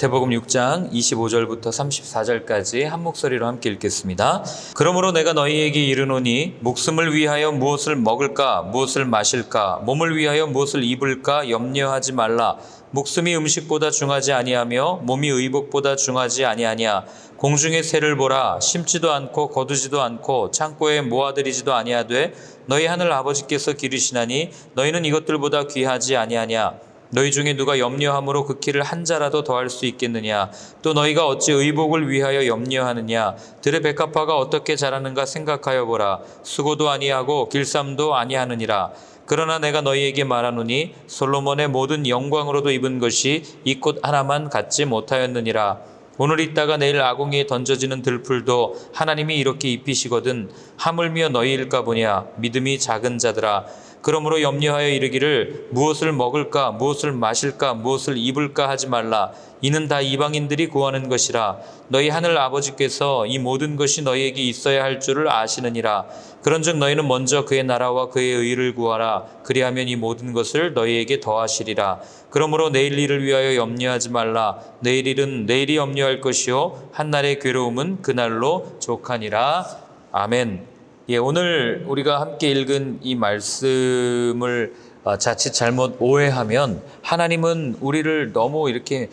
마태복음 6장 25절부터 34절까지 한 목소리로 함께 읽겠습니다. 그러므로 내가 너희에게 이르노니 목숨을 위하여 무엇을 먹을까 무엇을 마실까 몸을 위하여 무엇을 입을까 염려하지 말라. 목숨이 음식보다 중하지 아니하며 몸이 의복보다 중하지 아니하냐. 공중의 새를 보라. 심지도 않고 거두지도 않고 창고에 모아들이지도 아니하되 너희 하늘 아버지께서 기르시나니 너희는 이것들보다 귀하지 아니하냐. 너희 중에 누가 염려함으로 그 키를 한 자라도 더할 수 있겠느냐. 또 너희가 어찌 의복을 위하여 염려하느냐. 들의 백합화가 어떻게 자라는가 생각하여 보라. 수고도 아니하고 길쌈도 아니하느니라. 그러나 내가 너희에게 말하노니 솔로몬의 모든 영광으로도 입은 것이 이 꽃 하나만 갖지 못하였느니라. 오늘 있다가 내일 아궁이에 던져지는 들풀도 하나님이 이렇게 입히시거든 하물며 너희일까 보냐. 믿음이 작은 자들아. 그러므로 염려하여 이르기를 무엇을 먹을까 무엇을 마실까 무엇을 입을까 하지 말라. 이는 다 이방인들이 구하는 것이라. 너희 하늘 아버지께서 이 모든 것이 너희에게 있어야 할 줄을 아시느니라. 그런즉 너희는 먼저 그의 나라와 그의 의를 구하라. 그리하면 이 모든 것을 너희에게 더하시리라. 그러므로 내일 일을 위하여 염려하지 말라. 내일 일은 내일이 염려할 것이요 한날의 괴로움은 그날로 족하니라. 아멘. 오늘 우리가 함께 읽은 이 말씀을 자칫 잘못 오해하면 하나님은 우리를 너무 이렇게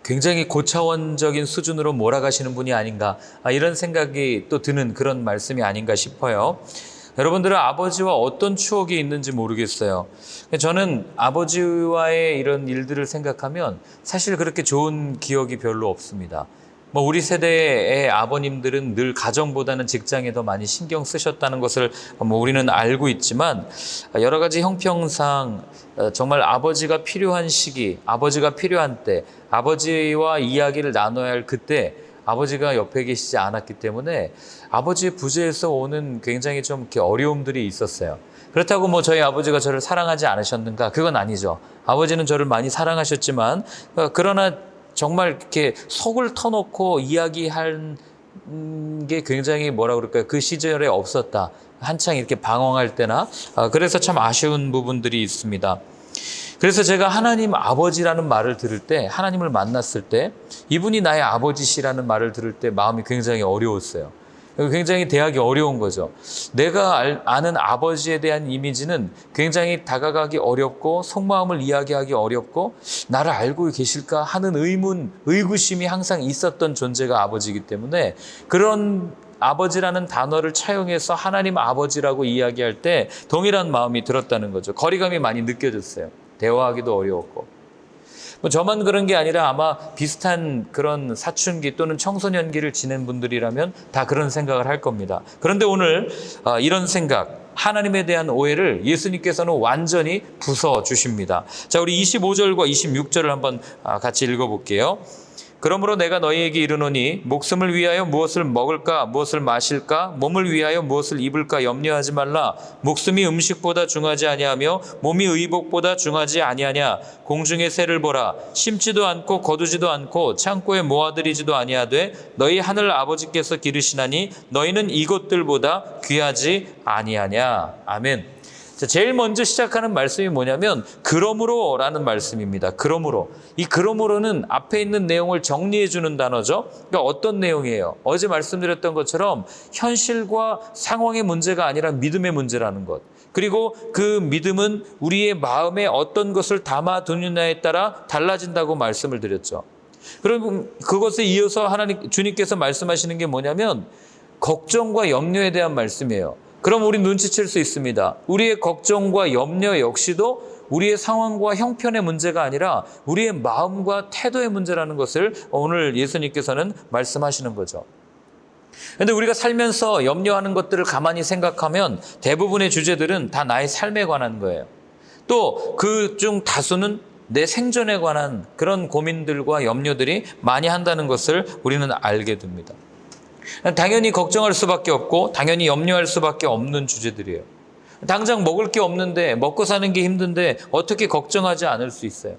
굉장히 고차원적인 수준으로 몰아가시는 분이 아닌가, 이런 생각이 또 드는 그런 말씀이 아닌가 싶어요. 여러분들은 아버지와 어떤 추억이 있는지 모르겠어요. 저는 아버지와의 이런 일들을 생각하면 사실 그렇게 좋은 기억이 별로 없습니다. 우리 세대의 아버님들은 늘 가정보다는 직장에 더 많이 신경 쓰셨다는 것을 우리는 알고 있지만, 여러 가지 형평상 정말 아버지가 필요한 시기, 아버지가 필요한 때, 아버지와 이야기를 나눠야 할 그때 아버지가 옆에 계시지 않았기 때문에 아버지의 부재에서 오는 굉장히 좀 이렇게 어려움들이 있었어요. 그렇다고 저희 아버지가 저를 사랑하지 않으셨는가? 그건 아니죠. 아버지는 저를 많이 사랑하셨지만, 그러나 정말 이렇게 속을 터놓고 이야기한 게 굉장히 그 시절에 없었다. 한창 이렇게 방황할 때나, 그래서 참 아쉬운 부분들이 있습니다. 그래서 제가 하나님 아버지라는 말을 들을 때, 하나님을 만났을 때, 이분이 나의 아버지시라는 말을 들을 때 마음이 굉장히 어려웠어요. 굉장히 대하기 어려운 거죠. 내가 아는 아버지에 대한 이미지는 굉장히 다가가기 어렵고 속마음을 이야기하기 어렵고 나를 알고 계실까 하는 의구심이 항상 있었던 존재가 아버지이기 때문에 그런 아버지라는 단어를 차용해서 하나님 아버지라고 이야기할 때 동일한 마음이 들었다는 거죠. 거리감이 많이 느껴졌어요. 대화하기도 어려웠고. 저만 그런 게 아니라 아마 비슷한 그런 사춘기 또는 청소년기를 지낸 분들이라면 다 그런 생각을 할 겁니다. 그런데 오늘 이런 생각, 하나님에 대한 오해를 예수님께서는 완전히 부숴주십니다. 자, 우리 25절과 26절을 한번 같이 읽어볼게요. 그러므로 내가 너희에게 이르노니 목숨을 위하여 무엇을 먹을까 무엇을 마실까 몸을 위하여 무엇을 입을까 염려하지 말라. 목숨이 음식보다 중하지 아니하며 몸이 의복보다 중하지 아니하냐. 공중의 새를 보라. 심지도 않고 거두지도 않고 창고에 모아들이지도 아니하되 너희 하늘 아버지께서 기르시나니 너희는 이것들보다 귀하지 아니하냐. 아멘. 제일 먼저 시작하는 말씀이 뭐냐면 그러므로 라는 말씀입니다. 그러므로. 이 그러므로는 앞에 있는 내용을 정리해 주는 단어죠. 그러니까 어떤 내용이에요? 어제 말씀드렸던 것처럼 현실과 상황의 문제가 아니라 믿음의 문제라는 것. 그리고 그 믿음은 우리의 마음에 어떤 것을 담아두느냐에 따라 달라진다고 말씀을 드렸죠. 그럼 그것에 이어서 주님께서 말씀하시는 게 뭐냐면 걱정과 염려에 대한 말씀이에요. 그럼 우리 눈치챌 수 있습니다. 우리의 걱정과 염려 역시도 우리의 상황과 형편의 문제가 아니라 우리의 마음과 태도의 문제라는 것을 오늘 예수님께서는 말씀하시는 거죠. 그런데 우리가 살면서 염려하는 것들을 가만히 생각하면 대부분의 주제들은 다 나의 삶에 관한 거예요. 또 그 중 다수는 내 생존에 관한 그런 고민들과 염려들이 많이 한다는 것을 우리는 알게 됩니다. 당연히 걱정할 수밖에 없고 당연히 염려할 수밖에 없는 주제들이에요. 당장 먹을 게 없는데 먹고 사는 게 힘든데 어떻게 걱정하지 않을 수 있어요?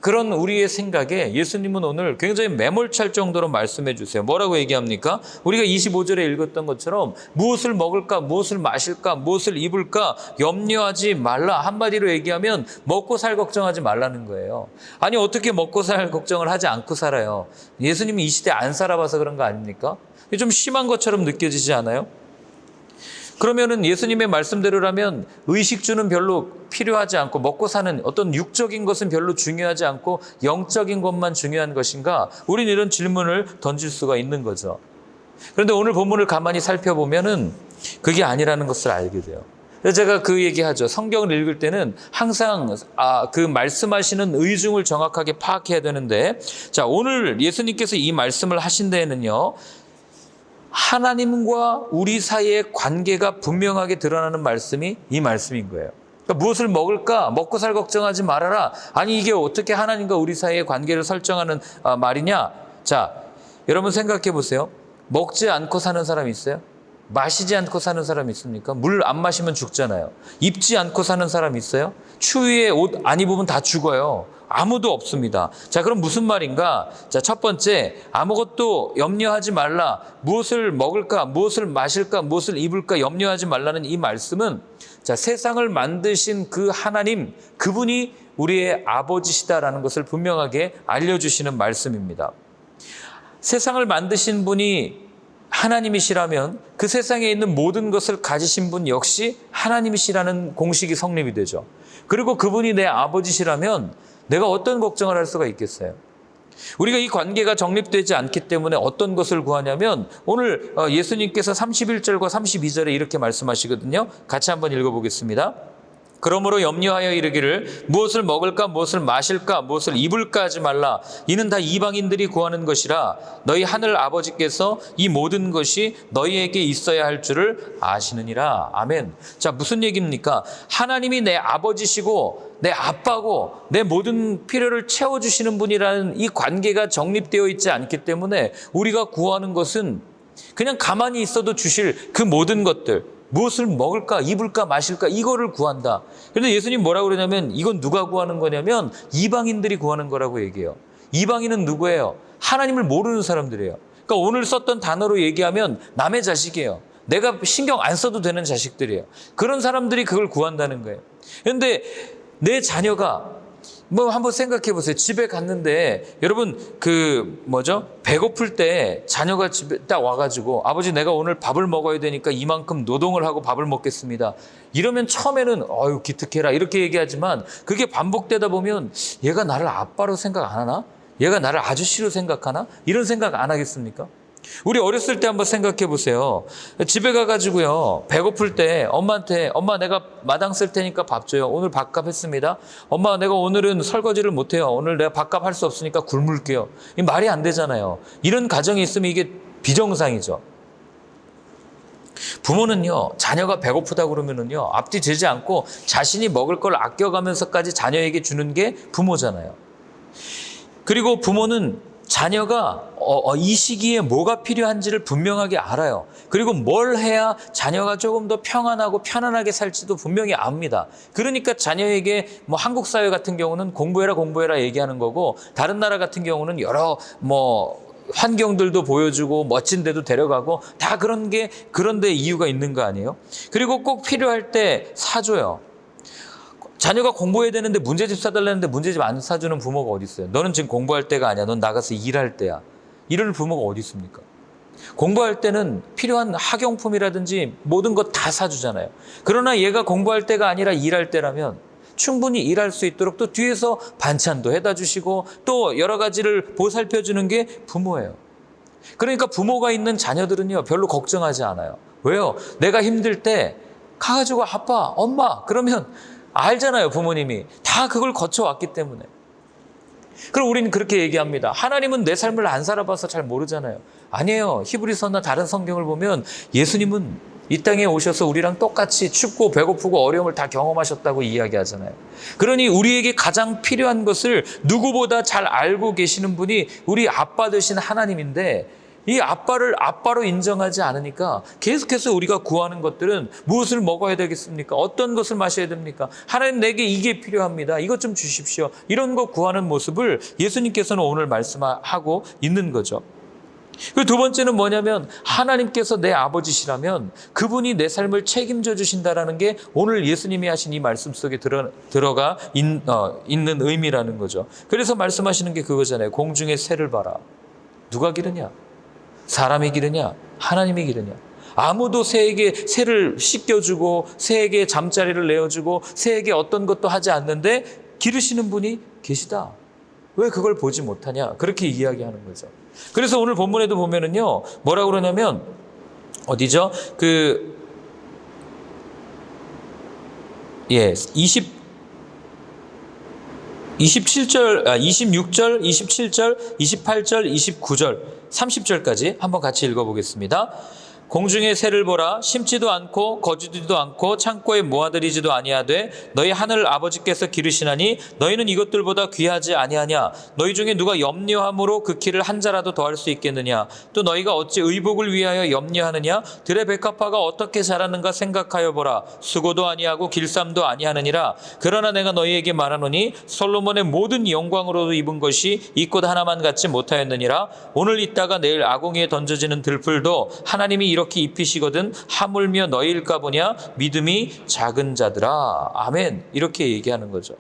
그런 우리의 생각에 예수님은 오늘 굉장히 매몰찰 정도로 말씀해 주세요. 뭐라고 얘기합니까? 우리가 25절에 읽었던 것처럼 무엇을 먹을까, 무엇을 마실까, 무엇을 입을까 염려하지 말라. 한마디로 얘기하면 먹고 살 걱정하지 말라는 거예요. 아니 어떻게 먹고 살 걱정을 하지 않고 살아요? 예수님이 이 시대 안 살아봐서 그런 거 아닙니까? 좀 심한 것처럼 느껴지지 않아요? 그러면은 예수님의 말씀대로라면 의식주는 별로 필요하지 않고 먹고 사는 어떤 육적인 것은 별로 중요하지 않고 영적인 것만 중요한 것인가? 우리는 이런 질문을 던질 수가 있는 거죠. 그런데 오늘 본문을 가만히 살펴보면은 그게 아니라는 것을 알게 돼요. 그래서 제가 그 얘기하죠. 성경을 읽을 때는 항상 그 말씀하시는 의중을 정확하게 파악해야 되는데, 자, 오늘 예수님께서 이 말씀을 하신 데에는요, 하나님과 우리 사이의 관계가 분명하게 드러나는 말씀이 이 말씀인 거예요. 그러니까 무엇을 먹을까? 먹고 살 걱정하지 말아라. 아니 이게 어떻게 하나님과 우리 사이의 관계를 설정하는 말이냐? 자, 여러분 생각해 보세요. 먹지 않고 사는 사람 있어요? 마시지 않고 사는 사람 있습니까? 물 안 마시면 죽잖아요. 입지 않고 사는 사람 있어요? 추위에 옷 안 입으면 다 죽어요. 아무도 없습니다. 자, 그럼 무슨 말인가? 자, 첫 번째, 아무것도 염려하지 말라. 무엇을 먹을까? 무엇을 마실까? 무엇을 입을까? 염려하지 말라는 이 말씀은, 자, 세상을 만드신 그 하나님, 그분이 우리의 아버지시다라는 것을 분명하게 알려주시는 말씀입니다. 세상을 만드신 분이 하나님이시라면 그 세상에 있는 모든 것을 가지신 분 역시 하나님이시라는 공식이 성립이 되죠. 그리고 그분이 내 아버지시라면 내가 어떤 걱정을 할 수가 있겠어요? 우리가 이 관계가 정립되지 않기 때문에 어떤 것을 구하냐면 오늘 예수님께서 31절과 32절에 이렇게 말씀하시거든요. 같이 한번 읽어보겠습니다. 그러므로 염려하여 이르기를 무엇을 먹을까 무엇을 마실까 무엇을 입을까 하지 말라. 이는 다 이방인들이 구하는 것이라. 너희 하늘 아버지께서 이 모든 것이 너희에게 있어야 할 줄을 아시느니라. 아멘. 자, 무슨 얘기입니까? 하나님이 내 아버지시고 내 아빠고 내 모든 필요를 채워주시는 분이라는 이 관계가 정립되어 있지 않기 때문에 우리가 구하는 것은 그냥 가만히 있어도 주실 그 모든 것들, 무엇을 먹을까, 입을까, 마실까, 이거를 구한다. 그런데 예수님 뭐라고 그러냐면 이건 누가 구하는 거냐면 이방인들이 구하는 거라고 얘기해요. 이방인은 누구예요? 하나님을 모르는 사람들이에요. 그러니까 오늘 썼던 단어로 얘기하면 남의 자식이에요. 내가 신경 안 써도 되는 자식들이에요. 그런 사람들이 그걸 구한다는 거예요. 그런데 내 자녀가 한번 생각해 보세요. 집에 갔는데 여러분 배고플 때 자녀가 집에 딱 와가지고 아버지 내가 오늘 밥을 먹어야 되니까 이만큼 노동을 하고 밥을 먹겠습니다. 이러면 처음에는 어휴 기특해라 이렇게 얘기하지만 그게 반복되다 보면 얘가 나를 아빠로 생각 안 하나? 얘가 나를 아저씨로 생각하나? 이런 생각 안 하겠습니까? 우리 어렸을 때 한번 생각해 보세요. 집에 가가지고요 배고플 때 엄마한테 엄마 내가 마당 쓸 테니까 밥 줘요. 오늘 밥값 했습니다. 엄마 내가 오늘은 설거지를 못해요. 오늘 내가 밥값 할 수 없으니까 굶을게요. 이 말이 안 되잖아요. 이런 가정이 있으면 이게 비정상이죠. 부모는요 자녀가 배고프다 그러면은요 앞뒤 재지 않고 자신이 먹을 걸 아껴가면서까지 자녀에게 주는 게 부모잖아요. 그리고 부모는 자녀가 이 시기에 뭐가 필요한지를 분명하게 알아요. 그리고 뭘 해야 자녀가 조금 더 평안하고 편안하게 살지도 분명히 압니다. 그러니까 자녀에게 한국 사회 같은 경우는 공부해라 얘기하는 거고 다른 나라 같은 경우는 여러 환경들도 보여주고 멋진 데도 데려가고 다 그런 데 이유가 있는 거 아니에요? 그리고 꼭 필요할 때 사줘요. 자녀가 공부해야 되는데 문제집 사달라는데 문제집 안 사주는 부모가 어디 있어요? 너는 지금 공부할 때가 아니야. 넌 나가서 일할 때야. 이럴 부모가 어디 있습니까? 공부할 때는 필요한 학용품이라든지 모든 것 다 사주잖아요. 그러나 얘가 공부할 때가 아니라 일할 때라면 충분히 일할 수 있도록 또 뒤에서 반찬도 해다 주시고 또 여러 가지를 보살펴주는 게 부모예요. 그러니까 부모가 있는 자녀들은요 별로 걱정하지 않아요. 왜요? 내가 힘들 때 가가지고 아빠, 엄마 그러면 알잖아요. 부모님이 다 그걸 거쳐왔기 때문에. 그럼 우리는 그렇게 얘기합니다. 하나님은 내 삶을 안 살아봐서 잘 모르잖아요. 아니에요. 히브리서나 다른 성경을 보면 예수님은 이 땅에 오셔서 우리랑 똑같이 춥고 배고프고 어려움을 다 경험하셨다고 이야기하잖아요. 그러니 우리에게 가장 필요한 것을 누구보다 잘 알고 계시는 분이 우리 아빠 되신 하나님인데 이 아빠를 아빠로 인정하지 않으니까 계속해서 우리가 구하는 것들은 무엇을 먹어야 되겠습니까? 어떤 것을 마셔야 됩니까? 하나님 내게 이게 필요합니다. 이것 좀 주십시오. 이런 거 구하는 모습을 예수님께서는 오늘 말씀하고 있는 거죠. 그리고 두 번째는 뭐냐면 하나님께서 내 아버지시라면 그분이 내 삶을 책임져 주신다라는 게 오늘 예수님이 하신 이 말씀 속에 들어가 있는 의미라는 거죠. 그래서 말씀하시는 게 그거잖아요. 공중의 새를 봐라. 누가 기르냐? 사람이 기르냐? 하나님이 기르냐? 아무도 새에게 새를 씻겨주고 새에게 잠자리를 내어주고 새에게 어떤 것도 하지 않는데 기르시는 분이 계시다. 왜 그걸 보지 못하냐? 그렇게 이야기하는 거죠. 그래서 오늘 본문에도 보면은요, 뭐라고 그러냐면, 어디죠? 26절, 26절, 27절, 28절, 29절, 30절까지 한번 같이 읽어보겠습니다. 공중의 새를 보라. 심지도 않고 거두지도 않고 창고에 모아들이지도 아니하되 너희 하늘 아버지께서 기르시나니 너희는 이것들보다 귀하지 아니하냐? 너희 중에 누가 염려함으로 그 키를 한 자라도 더할 수 있겠느냐? 또 너희가 어찌 의복을 위하여 염려하느냐? 들의 백합화가 어떻게 자라는가 생각하여 보라. 수고도 아니하고 길쌈도 아니하느니라. 그러나 내가 너희에게 말하노니 솔로몬의 모든 영광으로 입은 것이 이 꽃 하나만 갖지 못하였느니라. 오늘 있다가 내일 아궁이에 던져지는 들풀도 하나님이 이렇게 입히시거든 하물며 너희일까 보냐? 믿음이 작은 자들아. 아멘. 이렇게 얘기하는 거죠.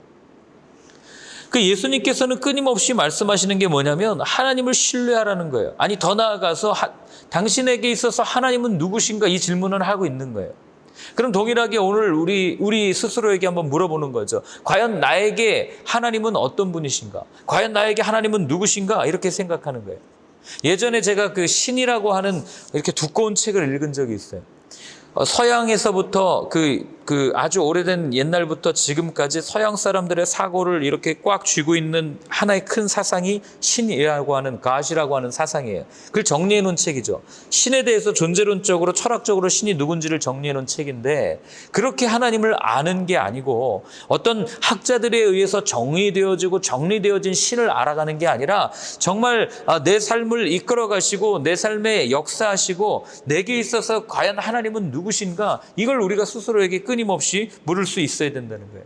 그 예수님께서는 끊임없이 말씀하시는 게 뭐냐면 하나님을 신뢰하라는 거예요. 아니 더 나아가서 당신에게 있어서 하나님은 누구신가 이 질문을 하고 있는 거예요. 그럼 동일하게 오늘 우리 스스로에게 한번 물어보는 거죠. 과연 나에게 하나님은 어떤 분이신가? 과연 나에게 하나님은 누구신가? 이렇게 생각하는 거예요. 예전에 제가 그 신이라고 하는 이렇게 두꺼운 책을 읽은 적이 있어요. 서양에서부터 아주 오래된 옛날부터 지금까지 서양 사람들의 사고를 이렇게 꽉 쥐고 있는 하나의 큰 사상이 신이라고 하는 가시라고 하는 사상이에요. 그걸 정리해 놓은 책이죠. 신에 대해서 존재론적으로 철학적으로 신이 누군지를 정리해 놓은 책인데 그렇게 하나님을 아는 게 아니고 어떤 학자들에 의해서 정리되어지고 정리되어진 신을 알아가는 게 아니라 정말 내 삶을 이끌어 가시고 내 삶에 역사하시고 내게 있어서 과연 하나님은 누구신가? 이걸 우리가 스스로에게 끊임없이 물을 수 있어야 된다는 거예요.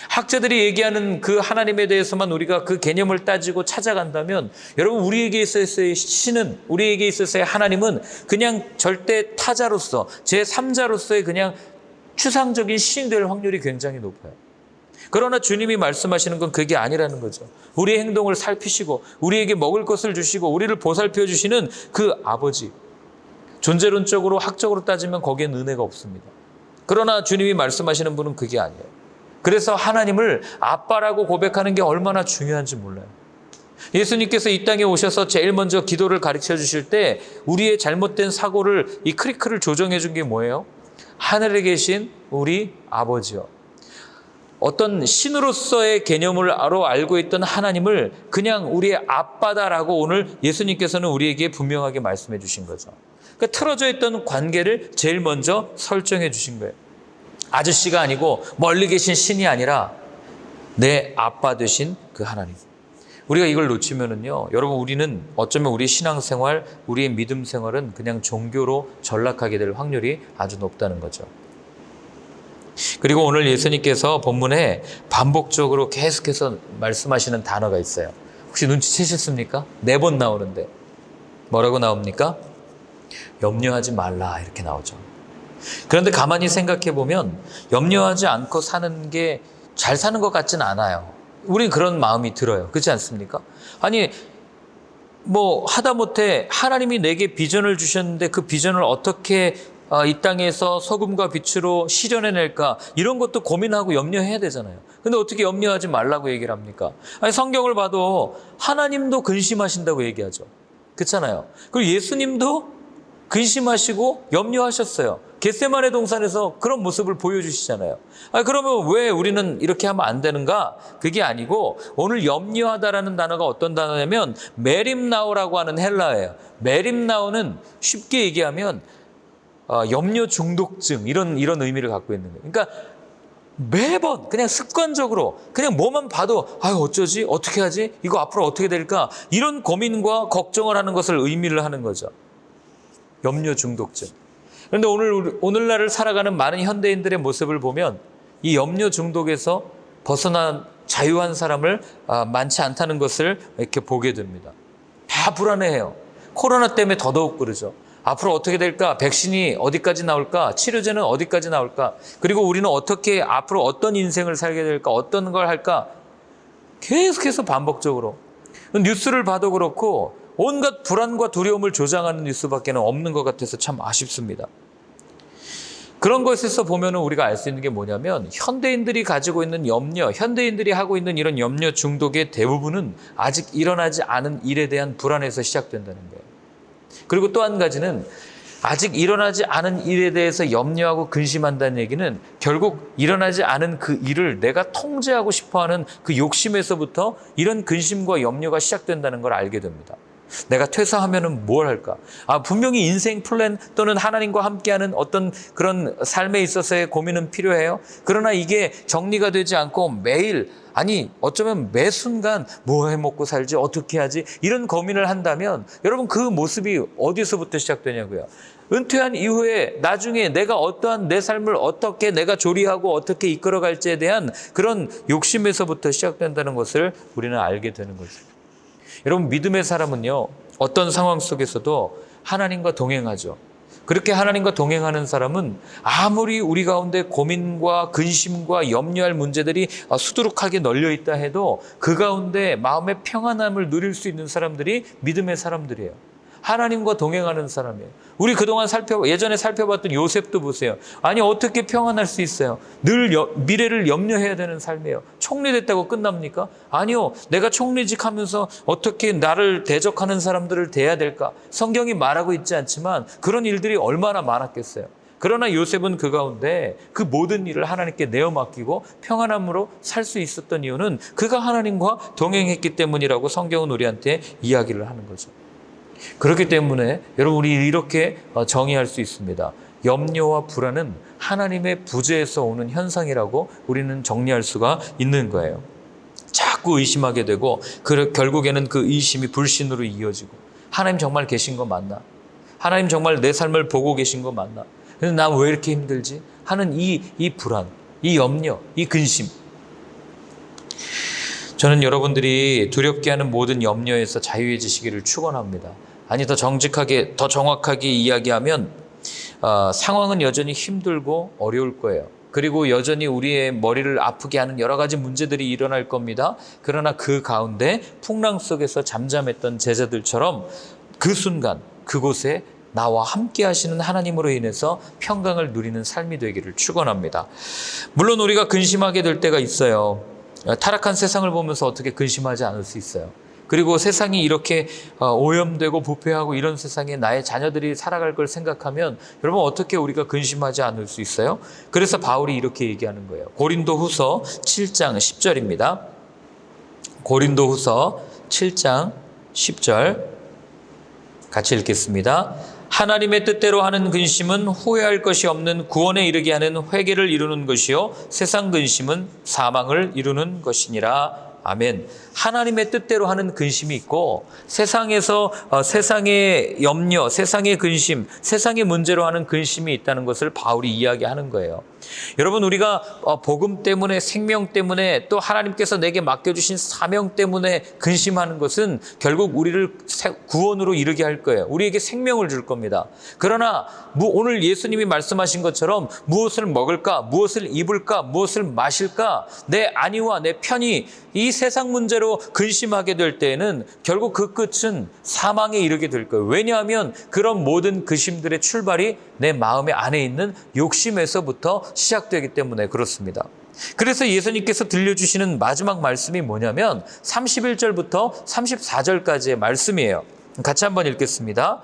학자들이 얘기하는 그 하나님에 대해서만 우리가 그 개념을 따지고 찾아간다면 여러분 우리에게 있어서의 신은 우리에게 있어서의 하나님은 그냥 절대 타자로서 제3자로서의 그냥 추상적인 신이 될 확률이 굉장히 높아요. 그러나 주님이 말씀하시는 건 그게 아니라는 거죠. 우리의 행동을 살피시고 우리에게 먹을 것을 주시고 우리를 보살펴 주시는 그 아버지. 존재론적으로 학적으로 따지면 거기엔 은혜가 없습니다. 그러나 주님이 말씀하시는 분은 그게 아니에요. 그래서 하나님을 아빠라고 고백하는 게 얼마나 중요한지 몰라요. 예수님께서 이 땅에 오셔서 제일 먼저 기도를 가르쳐 주실 때 우리의 잘못된 사고를 이 크리크를 조정해 준 게 뭐예요? 하늘에 계신 우리 아버지요. 어떤 신으로서의 개념을 알고 있던 하나님을 그냥 우리의 아빠다라고 오늘 예수님께서는 우리에게 분명하게 말씀해 주신 거죠. 그러니까 틀어져 있던 관계를 제일 먼저 설정해 주신 거예요. 아저씨가 아니고 멀리 계신 신이 아니라 내 아빠 되신 그 하나님. 우리가 이걸 놓치면은요, 여러분 우리는 어쩌면 우리 신앙생활, 우리의 믿음 생활은 그냥 종교로 전락하게 될 확률이 아주 높다는 거죠. 그리고 오늘 예수님께서 본문에 반복적으로 계속해서 말씀하시는 단어가 있어요. 혹시 눈치채셨습니까? 4번 나오는데 뭐라고 나옵니까? 염려하지 말라 이렇게 나오죠. 그런데 가만히 생각해 보면 염려하지 않고 사는 게 잘 사는 것 같지는 않아요. 우린 그런 마음이 들어요. 그렇지 않습니까? 아니 뭐 하다못해 하나님이 내게 비전을 주셨는데 그 비전을 어떻게 이 땅에서 소금과 빛으로 실현해낼까 이런 것도 고민하고 염려해야 되잖아요. 근데 어떻게 염려하지 말라고 얘기를 합니까? 아니 성경을 봐도 하나님도 근심하신다고 얘기하죠. 그렇잖아요. 그리고 예수님도 근심하시고 염려하셨어요. 겟세마네 동산에서 그런 모습을 보여주시잖아요. 그러면 왜 우리는 이렇게 하면 안 되는가? 그게 아니고 오늘 염려하다라는 단어가 어떤 단어냐면 메림나오라고 하는 헬라어예요. 메림나오는 쉽게 얘기하면 염려 중독증 이런 의미를 갖고 있는 거예요. 그러니까 매번 그냥 습관적으로 그냥 뭐만 봐도 아유 어쩌지? 어떻게 하지? 이거 앞으로 어떻게 될까? 이런 고민과 걱정을 하는 것을 의미를 하는 거죠. 염려 중독증. 그런데 오늘날을 살아가는 많은 현대인들의 모습을 보면 이 염려 중독에서 벗어난 자유한 사람을 많지 않다는 것을 이렇게 보게 됩니다. 다 불안해해요. 코로나 때문에 더더욱 그러죠. 앞으로 어떻게 될까? 백신이 어디까지 나올까? 치료제는 어디까지 나올까? 그리고 우리는 어떻게 앞으로 어떤 인생을 살게 될까? 어떤 걸 할까? 계속해서 반복적으로. 뉴스를 봐도 그렇고 온갖 불안과 두려움을 조장하는 뉴스밖에 없는 것 같아서 참 아쉽습니다. 그런 것에서 보면 우리가 알 수 있는 게 뭐냐면 현대인들이 가지고 있는 염려, 현대인들이 하고 있는 이런 염려 중독의 대부분은 아직 일어나지 않은 일에 대한 불안에서 시작된다는 거예요. 그리고 또 한 가지는 아직 일어나지 않은 일에 대해서 염려하고 근심한다는 얘기는 결국 일어나지 않은 그 일을 내가 통제하고 싶어하는 그 욕심에서부터 이런 근심과 염려가 시작된다는 걸 알게 됩니다. 내가 퇴사하면은 뭘 할까? 분명히 인생 플랜 또는 하나님과 함께하는 어떤 그런 삶에 있어서의 고민은 필요해요. 그러나 이게 정리가 되지 않고 매일 어쩌면 매 순간 뭐 해먹고 살지 어떻게 하지 이런 고민을 한다면 여러분 그 모습이 어디서부터 시작되냐고요. 은퇴한 이후에 나중에 내가 어떠한 내 삶을 어떻게 내가 조리하고 어떻게 이끌어갈지에 대한 그런 욕심에서부터 시작된다는 것을 우리는 알게 되는 거죠. 여러분 믿음의 사람은요 어떤 상황 속에서도 하나님과 동행하죠. 그렇게 하나님과 동행하는 사람은 아무리 우리 가운데 고민과 근심과 염려할 문제들이 수두룩하게 널려 있다 해도 그 가운데 마음의 평안함을 누릴 수 있는 사람들이 믿음의 사람들이에요. 하나님과 동행하는 사람이에요. 우리 그동안 예전에 살펴봤던 요셉도 보세요. 어떻게 평안할 수 있어요? 늘 미래를 염려해야 되는 삶이에요. 총리됐다고 끝납니까? 아니요. 내가 총리직 하면서 어떻게 나를 대적하는 사람들을 대해야 될까? 성경이 말하고 있지 않지만 그런 일들이 얼마나 많았겠어요. 그러나 요셉은 그 가운데 그 모든 일을 하나님께 내어 맡기고 평안함으로 살 수 있었던 이유는 그가 하나님과 동행했기 때문이라고 성경은 우리한테 이야기를 하는 거죠. 그렇기 때문에 여러분 우리 이렇게 정의할 수 있습니다. 염려와 불안은 하나님의 부재에서 오는 현상이라고 우리는 정리할 수가 있는 거예요. 자꾸 의심하게 되고 결국에는 그 의심이 불신으로 이어지고 하나님 정말 계신 거 맞나? 하나님 정말 내 삶을 보고 계신 거 맞나? 근데 난 왜 이렇게 힘들지? 하는 이 불안, 이 염려, 이 근심. 저는 여러분들이 두렵게 하는 모든 염려에서 자유해지시기를 축원합니다. 더 정직하게, 더 정확하게 이야기하면 상황은 여전히 힘들고 어려울 거예요. 그리고 여전히 우리의 머리를 아프게 하는 여러 가지 문제들이 일어날 겁니다. 그러나 그 가운데 풍랑 속에서 잠잠했던 제자들처럼 그 순간 그곳에 나와 함께 하시는 하나님으로 인해서 평강을 누리는 삶이 되기를 축원합니다. 물론 우리가 근심하게 될 때가 있어요. 타락한 세상을 보면서 어떻게 근심하지 않을 수 있어요. 그리고 세상이 이렇게 오염되고 부패하고 이런 세상에 나의 자녀들이 살아갈 걸 생각하면 여러분 어떻게 우리가 근심하지 않을 수 있어요? 그래서 바울이 이렇게 얘기하는 거예요. 고린도후서 7장 10절입니다. 고린도후서 7장 10절 같이 읽겠습니다. 하나님의 뜻대로 하는 근심은 후회할 것이 없는 구원에 이르게 하는 회개를 이루는 것이요 세상 근심은 사망을 이루는 것이니라. 아멘. 하나님의 뜻대로 하는 근심이 있고 세상에서 세상의 염려, 세상의 근심, 세상의 문제로 하는 근심이 있다는 것을 바울이 이야기하는 거예요. 여러분 우리가 복음 때문에 생명 때문에 또 하나님께서 내게 맡겨주신 사명 때문에 근심하는 것은 결국 우리를 구원으로 이르게 할 거예요. 우리에게 생명을 줄 겁니다. 그러나 오늘 예수님이 말씀하신 것처럼 무엇을 먹을까, 무엇을 입을까, 무엇을 마실까, 내 안위와 내 편히 이 세상 문제로 근심하게 될 때에는 결국 그 끝은 사망에 이르게 될 거예요. 왜냐하면 그런 모든 근심들의 출발이 내 마음의 안에 있는 욕심에서부터 시작되기 때문에 그렇습니다. 그래서 예수님께서 들려주시는 마지막 말씀이 뭐냐면 31절부터 34절까지의 말씀이에요. 같이 한번 읽겠습니다.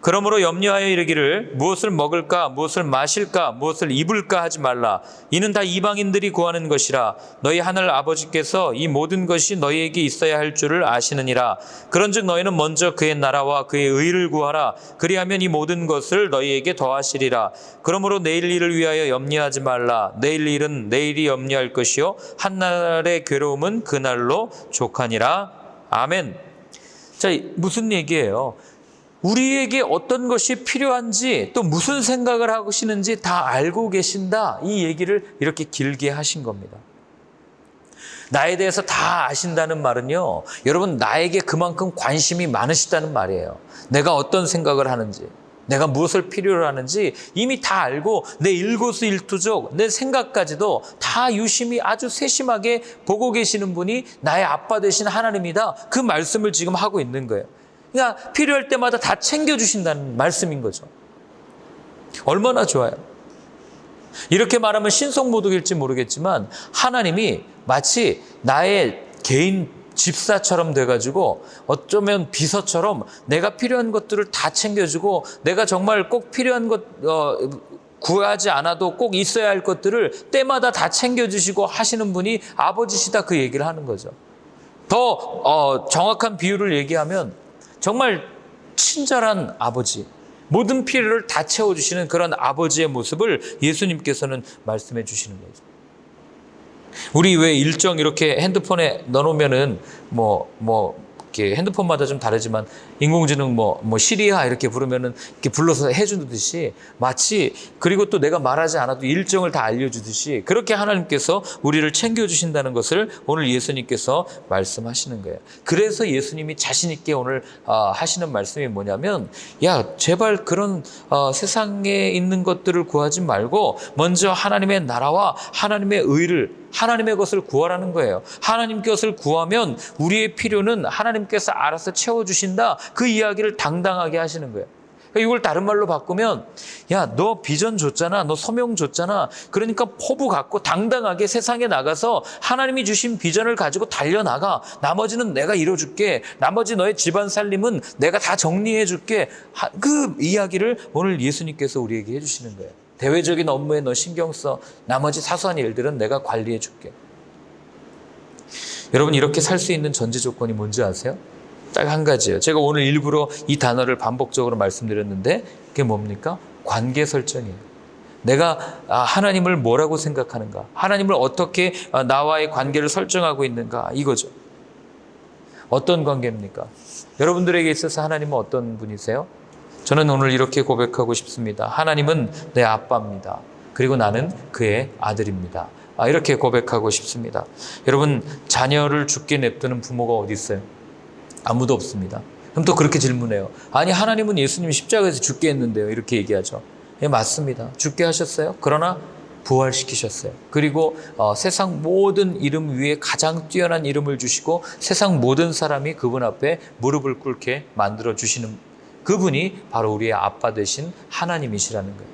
그러므로 염려하여 이르기를 무엇을 먹을까 무엇을 마실까 무엇을 입을까 하지 말라. 이는 다 이방인들이 구하는 것이라. 너희 하늘 아버지께서 이 모든 것이 너희에게 있어야 할 줄을 아시느니라. 그런즉 너희는 먼저 그의 나라와 그의 의를 구하라. 그리하면 이 모든 것을 너희에게 더하시리라. 그러므로 내일 일을 위하여 염려하지 말라. 내일 일은 내일이 염려할 것이요 한날의 괴로움은 그날로 족하니라. 아멘. 자, 무슨 얘기예요? 우리에게 어떤 것이 필요한지 또 무슨 생각을 하시는지 다 알고 계신다. 이 얘기를 이렇게 길게 하신 겁니다. 나에 대해서 다 아신다는 말은요, 여러분 나에게 그만큼 관심이 많으시다는 말이에요. 내가 어떤 생각을 하는지, 내가 무엇을 필요로 하는지 이미 다 알고 내 일거수일투족, 내 생각까지도 다 유심히 아주 세심하게 보고 계시는 분이 나의 아빠 되신 하나님이다. 그 말씀을 지금 하고 있는 거예요. 그러니까 필요할 때마다 다 챙겨주신다는 말씀인 거죠. 얼마나 좋아요. 이렇게 말하면 신성모독일지 모르겠지만 하나님이 마치 나의 개인 집사처럼 돼가지고 어쩌면 비서처럼 내가 필요한 것들을 다 챙겨주고 내가 정말 꼭 필요한 것 구하지 않아도 꼭 있어야 할 것들을 때마다 다 챙겨주시고 하시는 분이 아버지시다, 그 얘기를 하는 거죠. 더 정확한 비유를 얘기하면 정말 친절한 아버지, 모든 필요를 다 채워주시는 그런 아버지의 모습을 예수님께서는 말씀해 주시는 거죠. 우리 왜 일정 이렇게 핸드폰에 넣어놓으면은 이렇게 핸드폰마다 좀 다르지만 인공지능 시리아 이렇게 부르면은 이렇게 불러서 해주듯이 마치, 그리고 또 내가 말하지 않아도 일정을 다 알려주듯이 그렇게 하나님께서 우리를 챙겨주신다는 것을 오늘 예수님께서 말씀하시는 거예요. 그래서 예수님이 자신 있게 오늘 하시는 말씀이 뭐냐면, 야 제발 그런 세상에 있는 것들을 구하지 말고 먼저 하나님의 나라와 하나님의 의를, 하나님의 것을 구하라는 거예요. 하나님 것을 구하면 우리의 필요는 하나님께서 알아서 채워주신다. 그 이야기를 당당하게 하시는 거예요. 이걸 다른 말로 바꾸면, 야, 너 비전 줬잖아. 너 소명 줬잖아. 그러니까 포부 갖고 당당하게 세상에 나가서 하나님이 주신 비전을 가지고 달려나가. 나머지는 내가 이뤄줄게. 나머지 너의 집안 살림은 내가 다 정리해줄게. 그 이야기를 오늘 예수님께서 우리에게 해주시는 거예요. 대외적인 업무에 너 신경 써. 나머지 사소한 일들은 내가 관리해 줄게. 여러분, 이렇게 살 수 있는 전제 조건이 뭔지 아세요? 딱 한 가지예요. 제가 오늘 일부러 이 단어를 반복적으로 말씀드렸는데 그게 뭡니까? 관계 설정이에요. 내가 하나님을 뭐라고 생각하는가? 하나님을 어떻게 나와의 관계를 설정하고 있는가? 이거죠. 어떤 관계입니까? 여러분들에게 있어서 하나님은 어떤 분이세요? 저는 오늘 이렇게 고백하고 싶습니다. 하나님은 내 아빠입니다. 그리고 나는 그의 아들입니다. 이렇게 고백하고 싶습니다. 여러분, 자녀를 죽게 냅두는 부모가 어디 있어요? 아무도 없습니다. 그럼 또 그렇게 질문해요. 아니, 하나님은 예수님 십자가에서 죽게 했는데요. 이렇게 얘기하죠. 예, 맞습니다. 죽게 하셨어요. 그러나 부활시키셨어요. 그리고 세상 모든 이름 위에 가장 뛰어난 이름을 주시고 세상 모든 사람이 그분 앞에 무릎을 꿇게 만들어 주시는 그분이 바로 우리의 아빠 되신 하나님이시라는 거예요.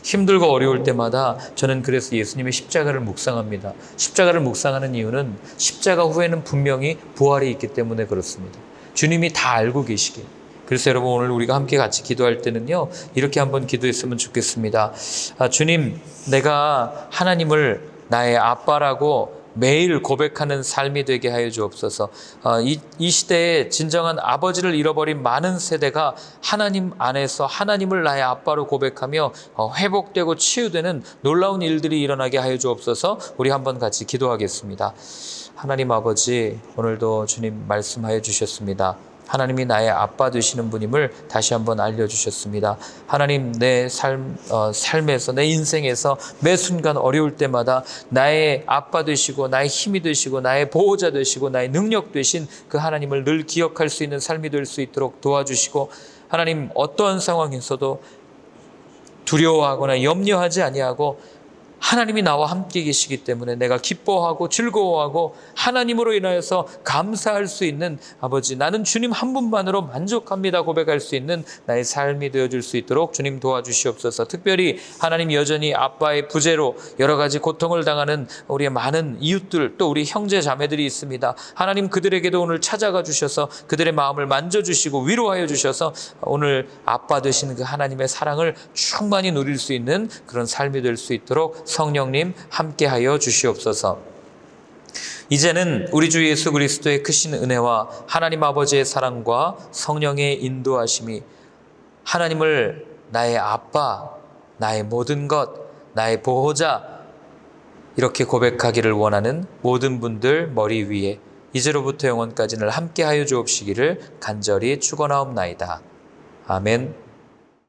힘들고 어려울 때마다 저는 그래서 예수님의 십자가를 묵상합니다. 십자가를 묵상하는 이유는 십자가 후에는 분명히 부활이 있기 때문에 그렇습니다. 주님이 다 알고 계시기에. 그래서 여러분, 오늘 우리가 함께 같이 기도할 때는요, 이렇게 한번 기도했으면 좋겠습니다. 주님, 내가 하나님을 나의 아빠라고 매일 고백하는 삶이 되게 하여 주옵소서. 이 시대에 진정한 아버지를 잃어버린 많은 세대가 하나님 안에서 하나님을 나의 아빠로 고백하며 회복되고 치유되는 놀라운 일들이 일어나게 하여 주옵소서. 우리 한번 같이 기도하겠습니다. 하나님 아버지, 오늘도 주님 말씀하여 주셨습니다. 하나님이 나의 아빠 되시는 분임을 다시 한번 알려주셨습니다. 하나님, 내 삶에서, 내 인생에서 매 순간 어려울 때마다 나의 아빠 되시고 나의 힘이 되시고 나의 보호자 되시고 나의 능력 되신 그 하나님을 늘 기억할 수 있는 삶이 될 수 있도록 도와주시고, 하나님, 어떠한 상황에서도 두려워하거나 염려하지 아니하고 하나님이 나와 함께 계시기 때문에 내가 기뻐하고 즐거워하고 하나님으로 인하여서 감사할 수 있는 아버지, 나는 주님 한 분만으로 만족합니다 고백할 수 있는 나의 삶이 되어줄 수 있도록 주님 도와주시옵소서. 특별히 하나님 여전히 아빠의 부재로 여러 가지 고통을 당하는 우리의 많은 이웃들, 또 우리 형제 자매들이 있습니다. 하나님 그들에게도 오늘 찾아가 주셔서 그들의 마음을 만져주시고 위로하여 주셔서 오늘 아빠 되신 그 하나님의 사랑을 충만히 누릴 수 있는 그런 삶이 될 수 있도록 성령님 함께하여 주시옵소서. 이제는 우리 주 예수 그리스도의 크신 은혜와 하나님 아버지의 사랑과 성령의 인도하심이 하나님을 나의 아빠, 나의 모든 것, 나의 보호자 이렇게 고백하기를 원하는 모든 분들 머리 위에 이제로부터 영원까지는 함께하여 주옵시기를 간절히 축원하옵나이다. 아멘.